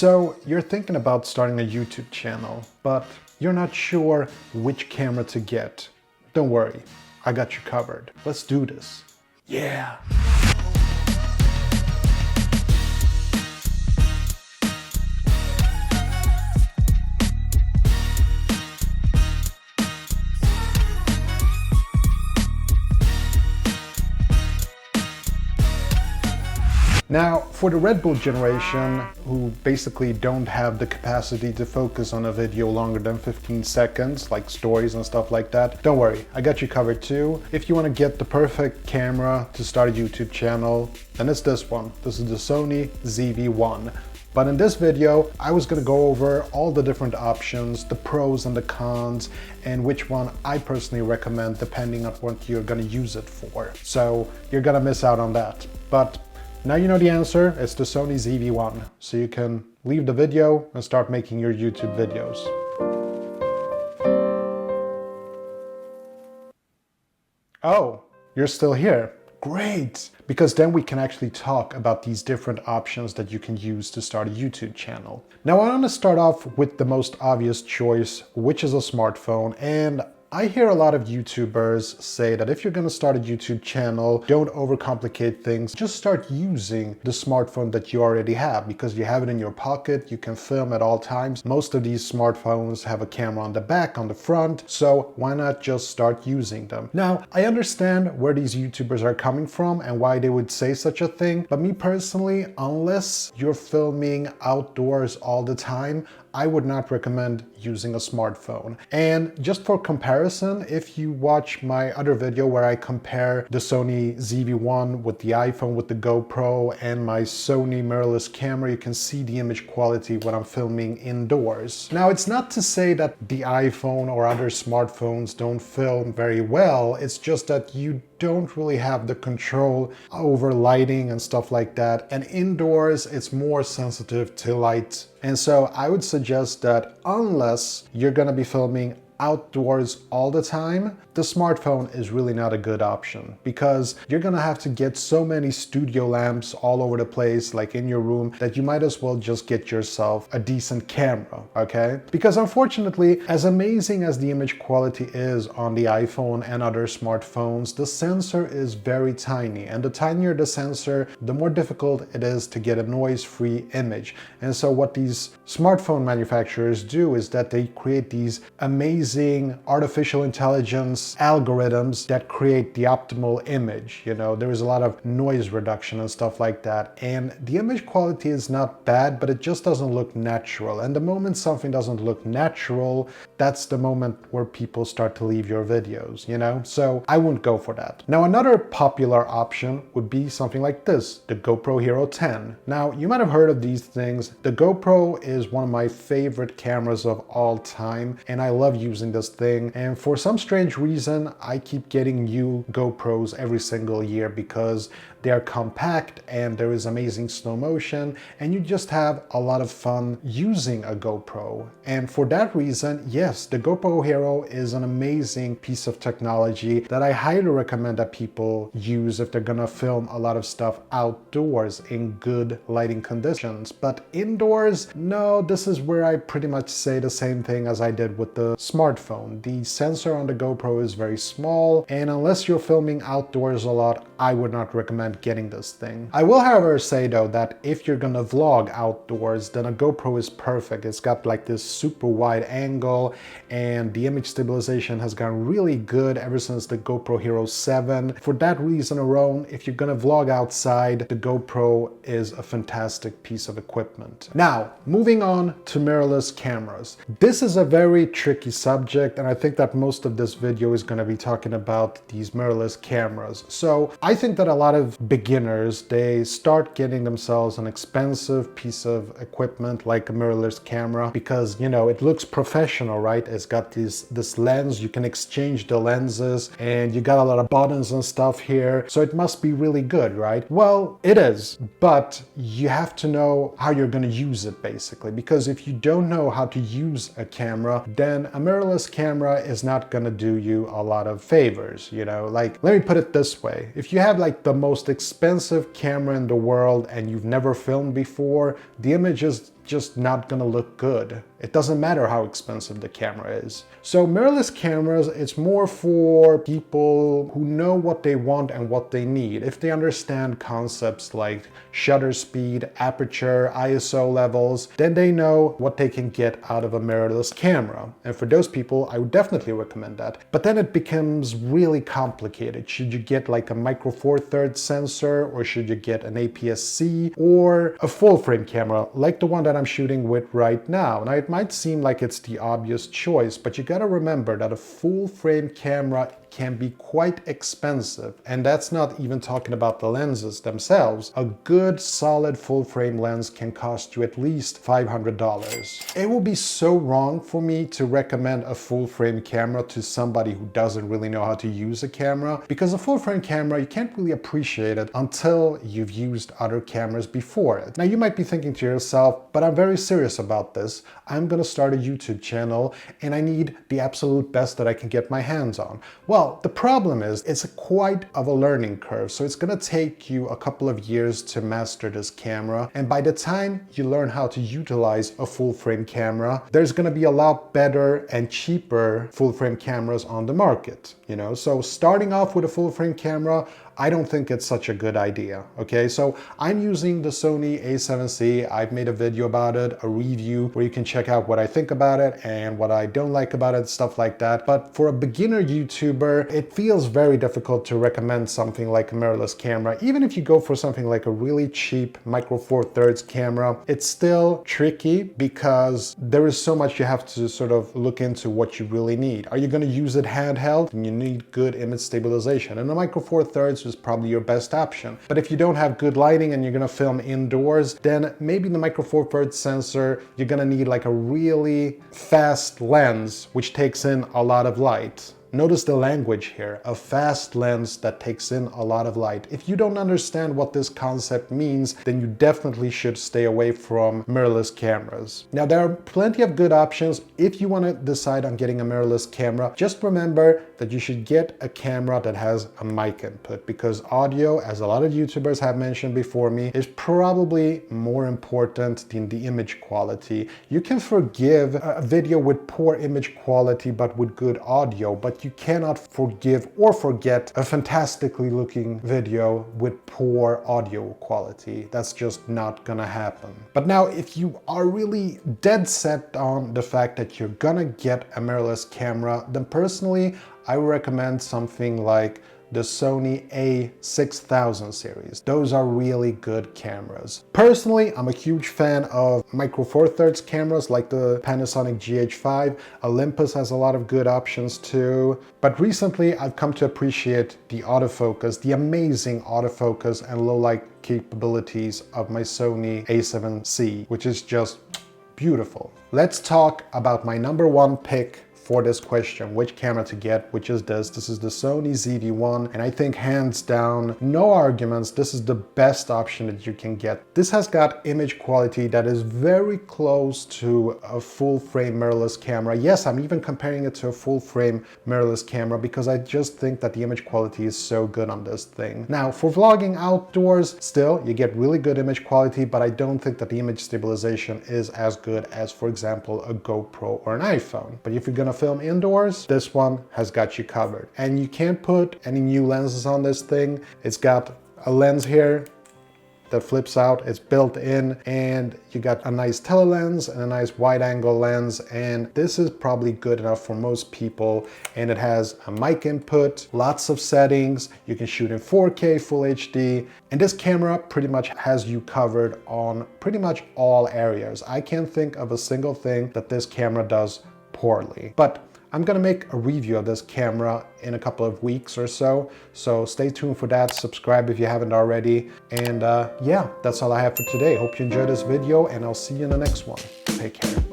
So you're thinking about starting a YouTube channel, but you're not sure which camera to get. Don't worry, I got you covered. Let's do this. Yeah! Now, for the Red Bull generation, who basically don't have the capacity to focus on a video longer than 15 seconds, like stories and stuff like that, don't worry, I got you covered too. If you want to get the perfect camera to start a YouTube channel, then it's this one. This is the Sony ZV-1. But in this video, I was gonna go over all the different options, the pros and the cons, and which one I personally recommend depending on what you're gonna use it for. So you're gonna miss out on that. But now you know the answer, it's the Sony ZV-1, so you can leave the video and start making your YouTube videos. Oh, you're still here. Great! Because then we can actually talk about these different options that you can use to start a YouTube channel. Now I want to start off with the most obvious choice, which is a smartphone, and I hear a lot of YouTubers say that if you're going to start a YouTube channel, don't overcomplicate things. Just start using the smartphone that you already have because you have it in your pocket. You can film at all times. Most of these smartphones have a camera on the back, on the front. So why not just start using them? Now, I understand where these YouTubers are coming from and why they would say such a thing. But me personally, unless you're filming outdoors all the time, I would not recommend using a smartphone. And just for comparison, if you watch my other video where I compare the Sony ZV-1 with the iPhone with the GoPro and my Sony mirrorless camera, you can see the image quality when I'm filming indoors. Now, it's not to say that the iPhone or other smartphones don't film very well, it's just that you don't really have the control over lighting and stuff like that. And indoors, it's more sensitive to light. And so I would suggest that unless you're gonna be filming outdoors all the time, the smartphone is really not a good option because you're gonna have to get so many studio lamps all over the place, like in your room, that you might as well just get yourself a decent camera, okay? Because unfortunately, as amazing as the image quality is on the iPhone and other smartphones, the sensor is very tiny, and the tinier the sensor, the more difficult it is to get a noise-free image. And so what these smartphone manufacturers do is that they create these amazing artificial intelligence algorithms that create the optimal image. You know, there is a lot of noise reduction and stuff like that. And the image quality is not bad, but it just doesn't look natural. And the moment something doesn't look natural, that's the moment where people start to leave your videos, you know? So I wouldn't go for that. Now, another popular option would be something like this, the GoPro Hero 10. Now, you might have heard of these things. The GoPro is one of my favorite cameras of all time, and I love using this thing. And for some strange reason, I keep getting new GoPros every single year because they are compact and there is amazing slow motion and you just have a lot of fun using a GoPro. And for that reason, yes, the GoPro Hero is an amazing piece of technology that I highly recommend that people use if they're gonna film a lot of stuff outdoors in good lighting conditions. But indoors, no, this is where I pretty much say the same thing as I did with the smartphone. The sensor on the GoPro is very small, and unless you're filming outdoors a lot, I would not recommend getting this thing. I will, however, say though that if you're gonna vlog outdoors, then a GoPro is perfect. It's got like this super wide angle and the image stabilization has gotten really good ever since the GoPro Hero 7. For that reason alone, if you're gonna vlog outside, the GoPro is a fantastic piece of equipment. Now, moving on to mirrorless cameras. This is a very tricky subject, and I think that most of this video is gonna be talking about these mirrorless cameras. So I think that a lot of beginners, they start getting themselves an expensive piece of equipment like a mirrorless camera because, you know, it looks professional, right? It's got this lens, you can exchange the lenses, and you got a lot of buttons and stuff here, so it must be really good, right? Well, it is, but you have to know how you're going to use it basically, because if you don't know how to use a camera, then a mirrorless camera is not going to do you a lot of favors, you know? Like, let me put it this way. If you have like the most expensive camera in the world and you've never filmed before, the image is just not gonna look good. It doesn't matter how expensive the camera is. So mirrorless cameras, it's more for people who know what they want and what they need. If they understand concepts like shutter speed, aperture, ISO levels, then they know what they can get out of a mirrorless camera. And for those people, I would definitely recommend that. But then it becomes really complicated. Should you get like a micro four thirds sensor, or should you get an APS-C or a full frame camera like the one that I'm shooting with right now? Now it might seem like it's the obvious choice, but you gotta remember that a full frame camera can be quite expensive, and that's not even talking about the lenses themselves. A good solid full frame lens can cost you at least $500. It would be so wrong for me to recommend a full frame camera to somebody who doesn't really know how to use a camera, because a full frame camera, you can't really appreciate it until you've used other cameras before it. Now you might be thinking to yourself, but I'm very serious about this. I'm gonna start a YouTube channel and I need the absolute best that I can get my hands on. Well, the problem is it's quite of a learning curve, so it's gonna take you a couple of years to master this camera, and by the time you learn how to utilize a full frame camera, there's gonna be a lot better and cheaper full frame cameras on the market, you know? So starting off with a full frame camera, I don't think it's such a good idea, okay? So I'm using the Sony a7C. I've made a video about it, a review where you can check out what I think about it and what I don't like about it, stuff like that. But for a beginner YouTuber, it feels very difficult to recommend something like a mirrorless camera. Even if you go for something like a really cheap micro four thirds camera, it's still tricky because there is so much you have to sort of look into what you really need. Are you gonna use it handheld? And you need good image stabilization. And a micro four thirds is probably your best option. But if you don't have good lighting and you're gonna film indoors, then maybe the micro four thirds sensor, you're gonna need like a really fast lens which takes in a lot of light. Notice the language here, a fast lens that takes in a lot of light. If you don't understand what this concept means, then you definitely should stay away from mirrorless cameras. Now, there are plenty of good options. If you want to decide on getting a mirrorless camera, just remember that you should get a camera that has a mic input, because audio, as a lot of YouTubers have mentioned before me, is probably more important than the image quality. You can forgive a video with poor image quality but with good audio, but you cannot forgive or forget a fantastically looking video with poor audio quality. That's just not gonna happen. But now, if you are really dead set on the fact that you're gonna get a mirrorless camera, then personally, I would recommend something like the Sony a6000 series. Those are really good cameras. Personally, I'm a huge fan of micro four thirds cameras like the Panasonic GH5. Olympus has a lot of good options too. But recently, I've come to appreciate the autofocus, the amazing autofocus and low light capabilities of my Sony a7C, which is just beautiful. Let's talk about my number one pick for this question, which camera to get, which is this. This is the Sony ZV-1, and I think hands down, no arguments, this is the best option that you can get. This has got image quality that is very close to a full frame mirrorless camera. Yes, I'm even comparing it to a full frame mirrorless camera because I just think that the image quality is so good on this thing. Now, for vlogging outdoors, still, you get really good image quality, but I don't think that the image stabilization is as good as, for example, a GoPro or an iPhone. But if you're gonna film indoors, this one has got you covered. And you can't put any new lenses on this thing. It's got a lens here that flips out, it's built in, and you got a nice telelens and a nice wide angle lens, and this is probably good enough for most people. And it has a mic input, lots of settings, you can shoot in 4K Full HD, and this camera pretty much has you covered on pretty much all areas. I can't think of a single thing that this camera does poorly. But I'm gonna make a review of this camera in a couple of weeks or so stay tuned for that. Subscribe if you haven't already, and yeah, that's all I have for today. Hope you enjoyed this video, and I'll see you in the next one. Take care.